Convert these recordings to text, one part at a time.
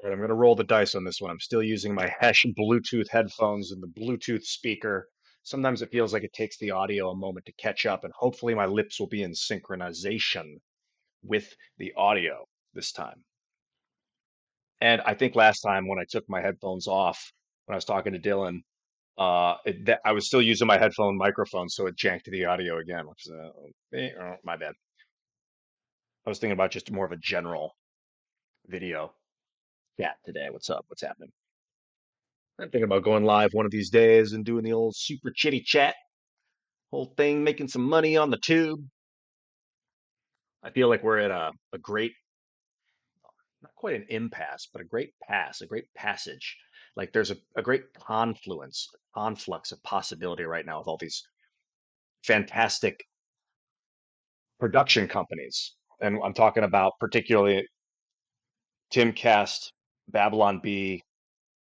All right, I'm going to roll the dice on this one. I'm still using my Hesh Bluetooth headphones and the Bluetooth speaker. Sometimes it feels like it takes the audio a moment to catch up, and hopefully my lips will be in synchronization with the audio this time. And I think last time when I took my headphones off, when I was talking to Dylan, I was still using my headphone microphone, so it janked the audio again, which is my bad. I was thinking about just more of a general video chat today. What's up? What's happening? I'm thinking about going live one of these days and doing the old super chitty chat whole thing, making some money on the tube. I feel like we're at a great, not quite an impasse, but a great pass, a great passage. Like there's a great confluence, conflux of possibility right now with all these fantastic production companies. And I'm talking about particularly Timcast, Babylon B,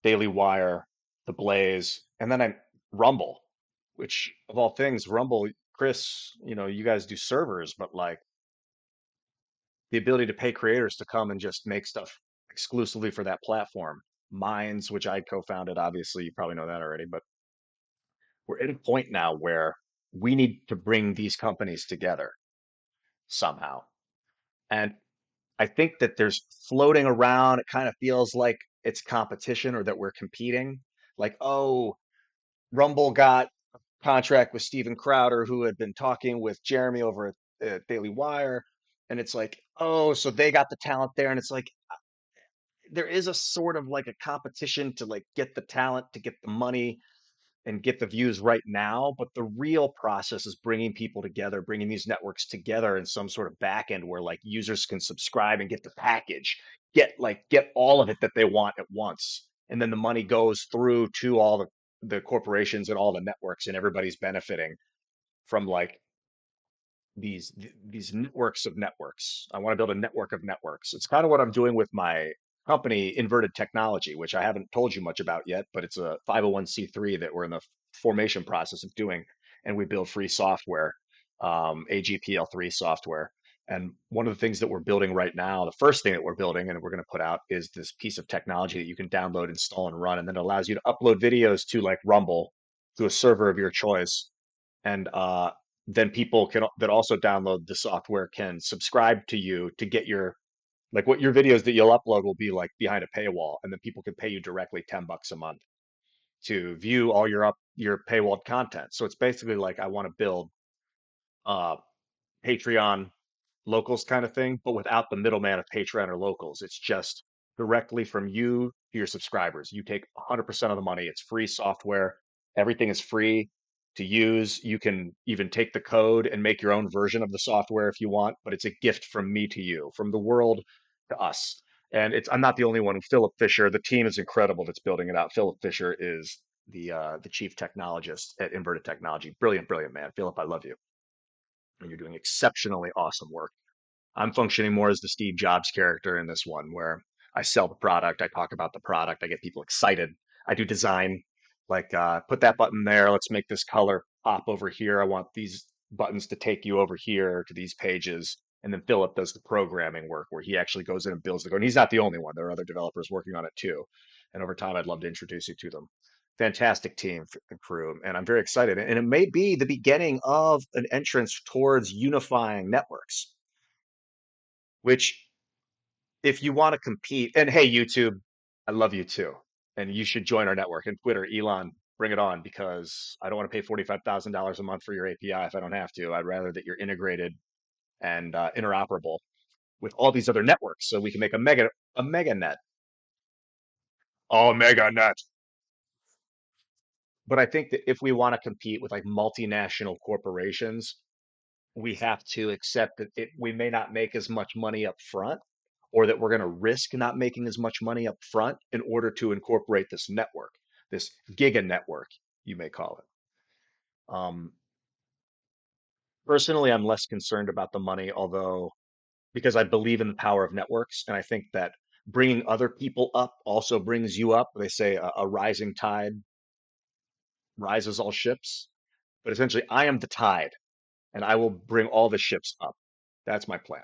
Daily Wire, The Blaze, and then I Rumble, which of all things, Rumble, Chris, you guys do servers, but like the ability to pay creators to come and just make stuff exclusively for that platform. Minds, which I co-founded, obviously, you probably know that already, but we're at a point now where we need to bring these companies together somehow. And I think that there's floating around, it kind of feels like it's competition or that we're competing. Like, oh, Rumble got a contract with Steven Crowder, who had been talking with Jeremy over at Daily Wire. And it's like, oh, so they got the talent there. And it's like, there is a sort of like a competition to like get the talent, to get the money and get the views right now. But the real process is bringing people together, bringing these networks together in some sort of back end where like users can subscribe and get the package, get all of it that they want at once. And then the money goes through to all the corporations and all the networks, and everybody's benefiting from like these networks of networks. I want to build a network of networks. It's kind of what I'm doing with my company, Inverted Technology, which I haven't told you much about yet, but it's a 501(c)(3) that we're in the formation process of doing, and we build free software, AGPL3 software. And one of the things that we're building right now, the first thing that we're building and we're going to put out is this piece of technology that you can download, install, and run, and then it allows you to upload videos to like Rumble to a server of your choice, and then people can that also download the software can subscribe to you to get your like what your videos that you'll upload will be like behind a paywall, and then people can pay you directly $10 a month to view all your paywalled content. So it's basically like I want to build uh Patreon locals kind of thing, but without the middleman of Patreon or locals. It's just directly from you to your subscribers. You take 100% of the money. It's free software. Everything is free to use. You can even take the code and make your own version of the software if you want, but it's a gift from me to you, from the world to us. And I'm not the only one. Philip Fisher, the team is incredible that's building it out. Philip Fisher is the chief technologist at Inverted Technology. Brilliant, brilliant man. Philip, I love you. And you're doing exceptionally awesome work. I'm functioning more as the Steve Jobs character in this one, where I sell the product, I talk about the product, I get people excited. I do design, like put that button there. Let's make this color pop over here. I want these buttons to take you over here to these pages. And then Philip does the programming work where he actually goes in and builds the code. And he's not the only one. There are other developers working on it too. And over time, I'd love to introduce you to them. Fantastic team and crew. And I'm very excited. And it may be the beginning of an entrance towards unifying networks, which if you want to compete, and hey, YouTube, I love you too. And you should join our network. And Twitter, Elon, bring it on because I don't want to pay $45,000 a month for your API if I don't have to. I'd rather that you're integrated and interoperable with all these other networks so we can make a mega net. Oh, mega net. But I think that if we want to compete with like multinational corporations, we have to accept that we may not make as much money up front, or that we're going to risk not making as much money up front in order to incorporate this network, this Giga Network, you may call it. Personally, I'm less concerned about the money, although because I believe in the power of networks, and I think that bringing other people up also brings you up. They say a rising tide rises all ships, but essentially, I am the tide, and I will bring all the ships up. That's my plan.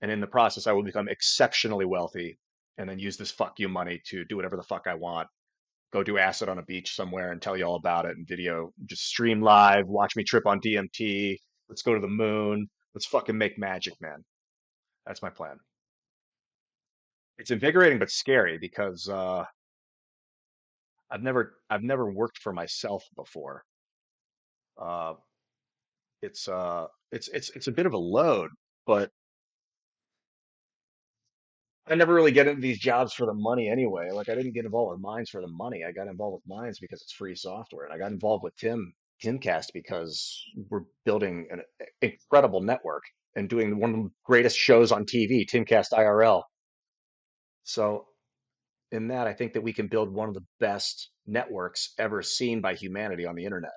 And in the process, I will become exceptionally wealthy and then use this fuck you money to do whatever the fuck I want. Go do acid on a beach somewhere and tell you all about it and video, just stream live, watch me trip on DMT. Let's go to the moon. Let's fucking make magic, man. That's my plan. It's invigorating but scary because I've never worked for myself before. Uh, it's a bit of a load, but I never really get into these jobs for the money anyway. Like I didn't get involved with mines for the money. I got involved with mines because it's free software, and I got involved with Kincast because we're building an incredible network and doing one of the greatest shows on TV, Timcast IRL. So in that, I think that we can build one of the best networks ever seen by humanity on the internet,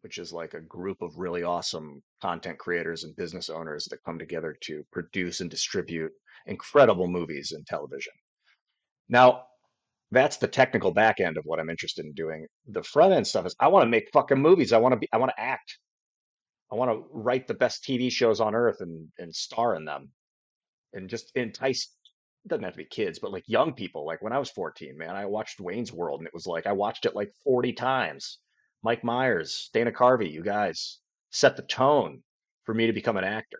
which is like a group of really awesome content creators and business owners that come together to produce and distribute incredible movies and television. Now, that's the technical back end of what I'm interested in doing. The front end stuff is I want to make fucking movies. I want to act. I want to write the best TV shows on earth and star in them and just entice, it doesn't have to be kids, but like young people. Like when I was 14, man, I watched Wayne's World and it was like I watched it like 40 times. Mike Myers, Dana Carvey, you guys set the tone for me to become an actor.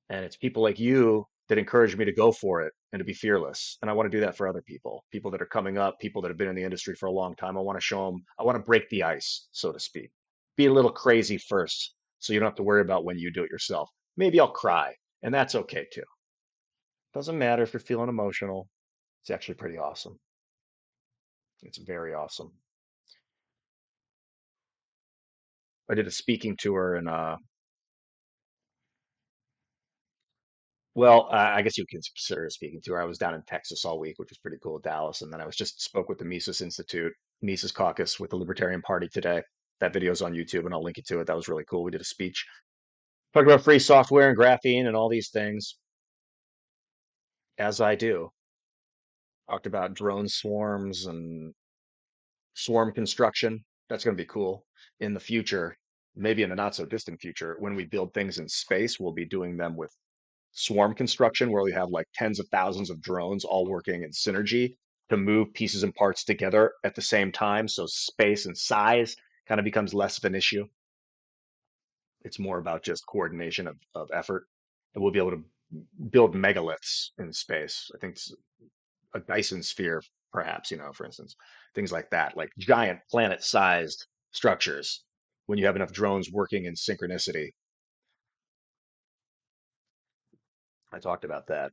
And it's people like you that encourage me to go for it and to be fearless. And I want to do that for other people, people that are coming up, people that have been in the industry for a long time. I want to show them, I want to break the ice, so to speak. Be a little crazy first so you don't have to worry about when you do it yourself. Maybe I'll cry, and that's okay too. Doesn't matter if you're feeling emotional. It's actually pretty awesome. It's very awesome. I did a speaking tour in well, I guess you could consider a speaking tour. I was down in Texas all week, which was pretty cool, Dallas, and then I was just spoke with the Mises Institute, Mises Caucus with the Libertarian Party today. That video's on YouTube, and I'll link you to it. That was really cool. We did a speech talking about free software and graphene and all these things, as I do. Talked about drone swarms and swarm construction. That's going to be cool in the future, maybe in the not so distant future. When we build things in space, we'll be doing them with swarm construction where we have like tens of thousands of drones all working in synergy to move pieces and parts together at the same time. So space and size kind of becomes less of an issue. It's more about just coordination of effort. And we'll be able to build megaliths in space. I think a Dyson sphere, perhaps, for instance, things like that, like giant planet sized structures when you have enough drones working in synchronicity. I talked about that.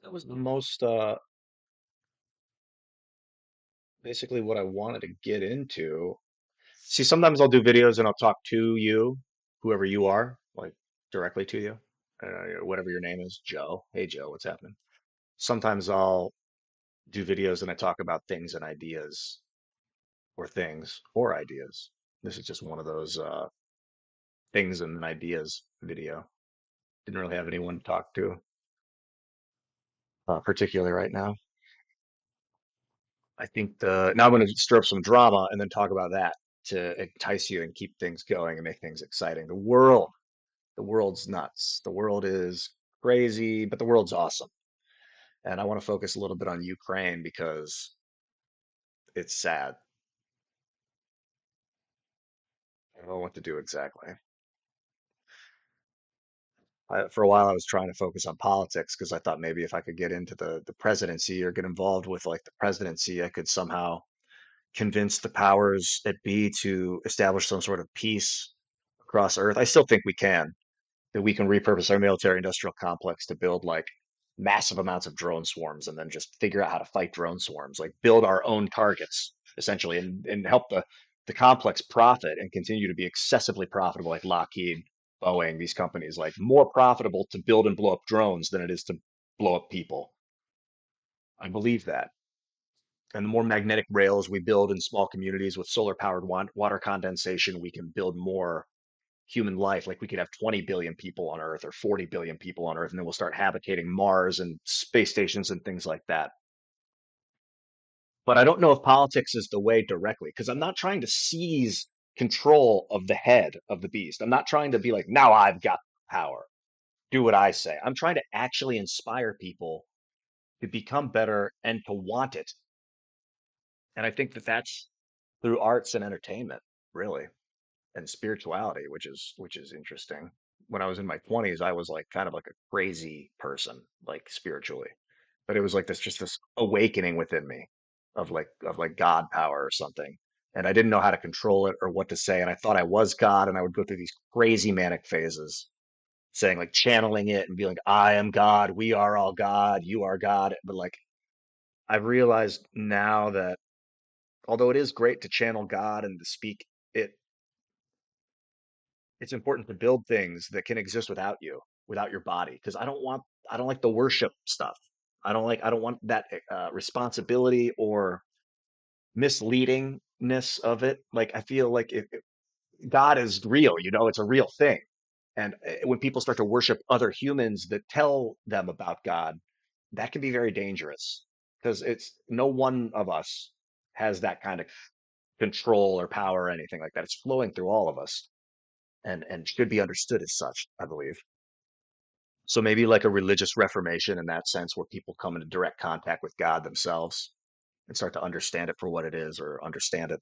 That was the most basically what I wanted to get into. See, sometimes I'll do videos and I'll talk to you, whoever you are, like directly to you, whatever your name is, Joe. Hey, Joe, what's happening? Sometimes I'll do videos and I talk about things and ideas or things or ideas. This is just one of those things and ideas video. Didn't really have anyone to talk to, particularly right now. I think now I'm going to stir up some drama and then talk about that to entice you and keep things going and make things exciting. The world's nuts. The world is crazy, but the world's awesome. And I want to focus a little bit on Ukraine because it's sad. I don't know what to do exactly. For a while, I was trying to focus on politics because I thought maybe if I could get into the presidency or get involved with like the presidency, I could somehow convince the powers that be to establish some sort of peace across Earth. I still think we can, that we can repurpose our military industrial complex to build like massive amounts of drone swarms and then just figure out how to fight drone swarms, like build our own targets essentially and help the complex profit and continue to be excessively profitable, like Lockheed, Boeing, these companies, like more profitable to build and blow up drones than it is to blow up people. I believe that. And the more magnetic rails we build in small communities with solar powered water condensation, we can build more human life. Like we could have 20 billion people on Earth or 40 billion people on Earth, and then we'll start habitating Mars and space stations and things like that. But I don't know if politics is the way directly because I'm not trying to seize control of the head of the beast. I'm not trying to be like, now I've got power, do what I say. I'm trying to actually inspire people to become better and to want it. And I think that that's through arts and entertainment, really, and spirituality, which is interesting. When I was in my 20s, I was like kind of like a crazy person, like spiritually. But it was like this just this awakening within me of like God power or something. And I didn't know how to control it or what to say. And I thought I was God, and I would go through these crazy manic phases, saying like channeling it and being like, I am God, we are all God, you are God. But like I've realized now that although it is great to channel God and to speak it, it's important to build things that can exist without you, without your body. Because I don't like the worship stuff. I don't want that responsibility or misleadingness of it. Like I feel like if God is real, it's a real thing. And when people start to worship other humans that tell them about God, that can be very dangerous because it's no one of us has that kind of control or power or anything like that. It's flowing through all of us and should be understood as such, I believe. So maybe like a religious reformation in that sense, where people come into direct contact with God themselves and start to understand it for what it is, or understand it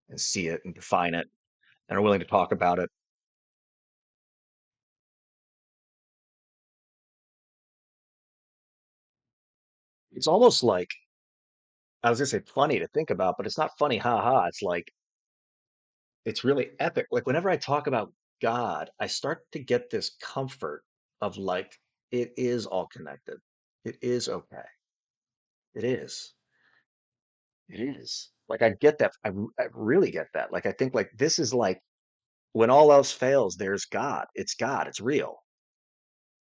and see it and define it, and are willing to talk about it. It's almost like, I was gonna say funny to think about, but it's not funny, ha ha. It's like it's really epic. Like whenever I talk about God, I start to get this comfort of like it is all connected. It is okay. It is. It is. Like I get that. I really get that. Like I think like this is like when all else fails, there's God. It's God. It's real.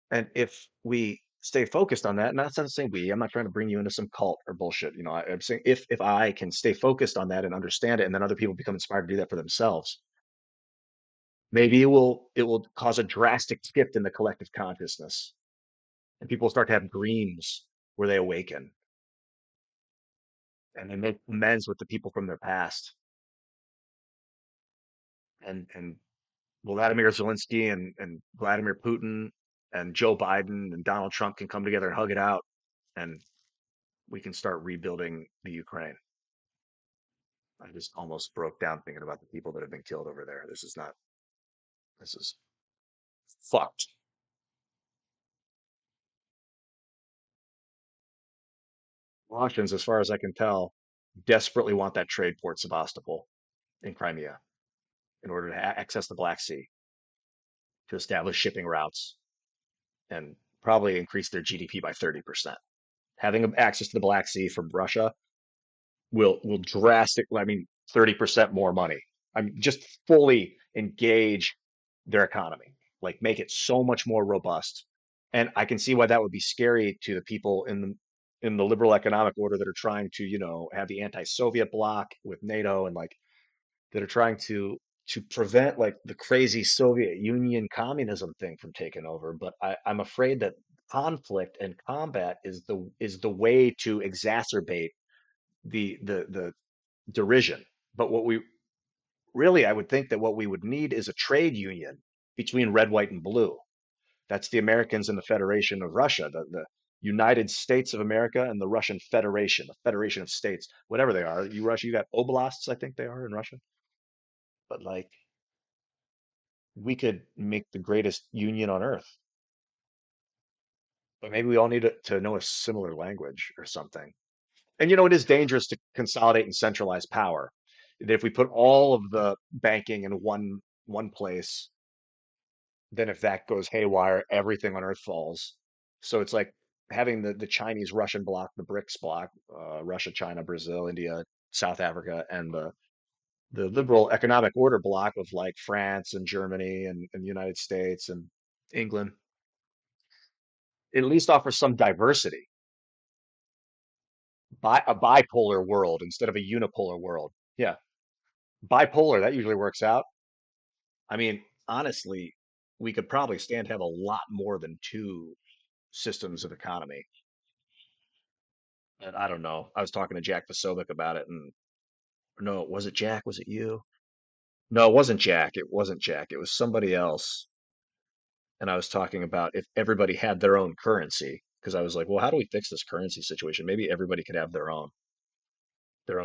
And if we stay focused on that, and that's not saying we, I'm not trying to bring you into some cult or bullshit. I'm saying if I can stay focused on that and understand it, and then other people become inspired to do that for themselves, maybe it will cause a drastic shift in the collective consciousness, and people will start to have dreams where they awaken and they make amends with the people from their past. And Vladimir Zelensky and Vladimir Putin and Joe Biden and Donald Trump can come together and hug it out, and we can start rebuilding the Ukraine. I just almost broke down thinking about the people that have been killed over there. This is fucked. Russians, as far as I can tell, desperately want that trade port Sevastopol in Crimea in order to access the Black Sea, to establish shipping routes and probably increase their GDP by 30%. Having access to the Black Sea from Russia will drastically, I mean, 30% more money. I mean, just fully engage their economy, like make it so much more robust. And I can see why that would be scary to the people in the liberal economic order that are trying to, have the anti-Soviet bloc with NATO, and like that are trying to prevent like the crazy Soviet Union communism thing from taking over. But I'm afraid that conflict and combat is the way to exacerbate the derision. But what we really, I would think that what we would need is a trade union between red, white, and blue. That's the Americans and the Federation of Russia, the United States of America and the Russian Federation, the Federation of States, whatever they are. You got oblasts, I think they are in Russia. But like we could make the greatest union on earth. But maybe we all need to know a similar language or something. And it is dangerous to consolidate and centralize power. If we put all of the banking in one place, then if that goes haywire, everything on Earth falls. So it's like having the Chinese Russian bloc, the BRICS bloc, Russia, China, Brazil, India, South Africa, and the liberal economic order bloc of like France and Germany and the United States and England. It at least offers some diversity, a bipolar world instead of a unipolar world. Yeah, bipolar, that usually works out. I mean, honestly, we could probably stand to have a lot more than two systems of economy. And I don't know. I was talking to Jack Posobiec about it, and no, was it Jack? Was it you? No, it wasn't Jack. It wasn't Jack. It was somebody else. And I was talking about if everybody had their own currency, because I was like, well, how do we fix this currency situation? Maybe everybody could have their own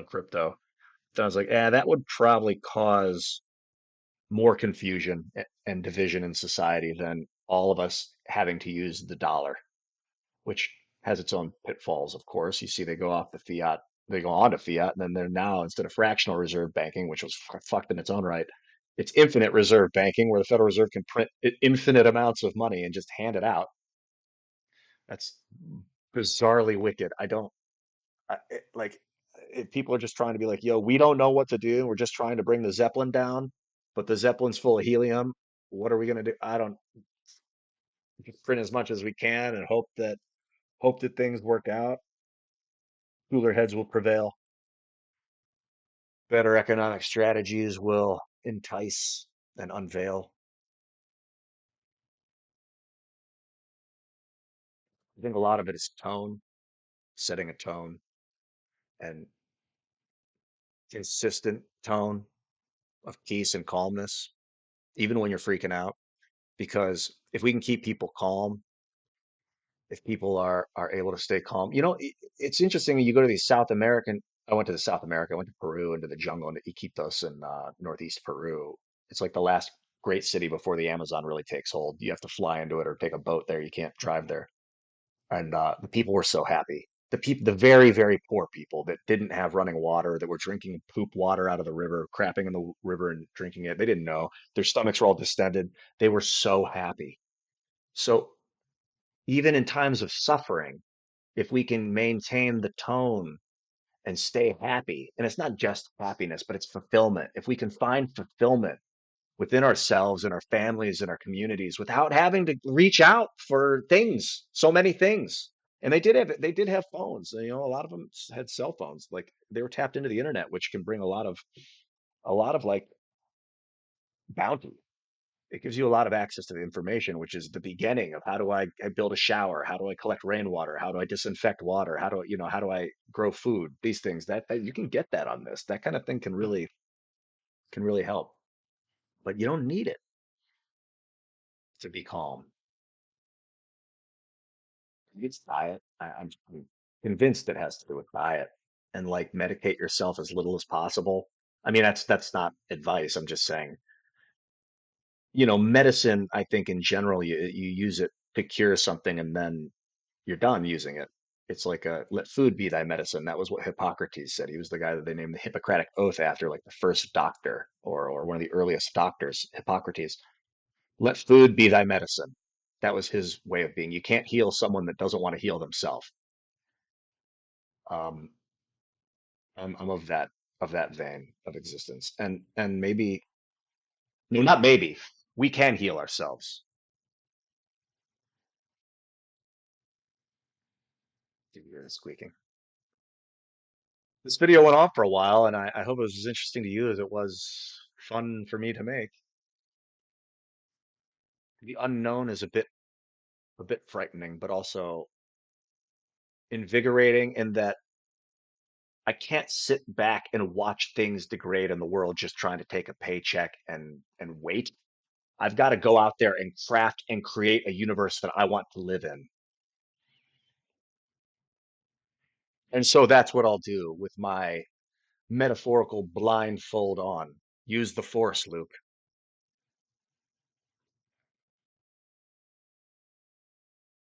crypto. So I was like, that would probably cause more confusion and division in society than all of us having to use the dollar, which has its own pitfalls, of course. You see, they go on to fiat, and then they're now, instead of fractional reserve banking, which was fucked in its own right, it's infinite reserve banking, where the Federal Reserve can print infinite amounts of money and just hand it out. That's bizarrely wicked. I don't like if people are just trying to be like, yo, we don't know what to do. We're just trying to bring the Zeppelin down, but the Zeppelin's full of helium. What are we going to do? I don't just print as much as we can and hope that things work out. Cooler heads will prevail. Better economic strategies will entice and unveil. I think a lot of it is tone, setting a tone and consistent tone of peace and calmness, even when you're freaking out. Because if we can keep people calm, if people are able to stay calm, it's interesting when you go to these South American. I went to the South America. I went to Peru into the jungle in Iquitos in northeast Peru. It's like the last great city before the Amazon really takes hold. You have to fly into it or take a boat there. You can't drive there. And the people were so happy. The very, very poor people that didn't have running water, that were drinking poop water out of the river, crapping in the river and drinking it. They didn't know. Their stomachs were all distended. They were so happy. So even in times of suffering, if we can maintain the tone and stay happy, and it's not just happiness, but it's fulfillment. If we can find fulfillment within ourselves and our families and our communities without having to reach out for things, so many things. And they did have phones. A lot of them had cell phones. Like they were tapped into the internet, which can bring a lot of like bounty. It gives you a lot of access to the information, which is the beginning of I build a shower? How do I collect rainwater? How do I disinfect water? How do I grow food? These things that you can get that on this. That kind of thing can really help. But you don't need it to be calm. It's diet. I'm convinced it has to do with diet and like medicate yourself as little as possible. I mean, that's not advice. I'm just saying, medicine, I think in general, you use it to cure something and then you're done using it. It's like let food be thy medicine. That was what Hippocrates said. He was the guy that they named the Hippocratic Oath after, like the first doctor or one of the earliest doctors, Hippocrates. Let food be thy medicine. That was his way of being. You can't heal someone that doesn't want to heal themselves. Um, I'm of that vein of existence, and maybe no, not maybe. We can heal ourselves. You hear the squeaking. This video went on for a while, and I hope it was as interesting to you as it was fun for me to make. The unknown is a bit frightening, but also invigorating in that I can't sit back and watch things degrade in the world just trying to take a paycheck and wait. I've got to go out there and craft and create a universe that I want to live in. And so that's what I'll do with my metaphorical blindfold on. Use the force, Luke.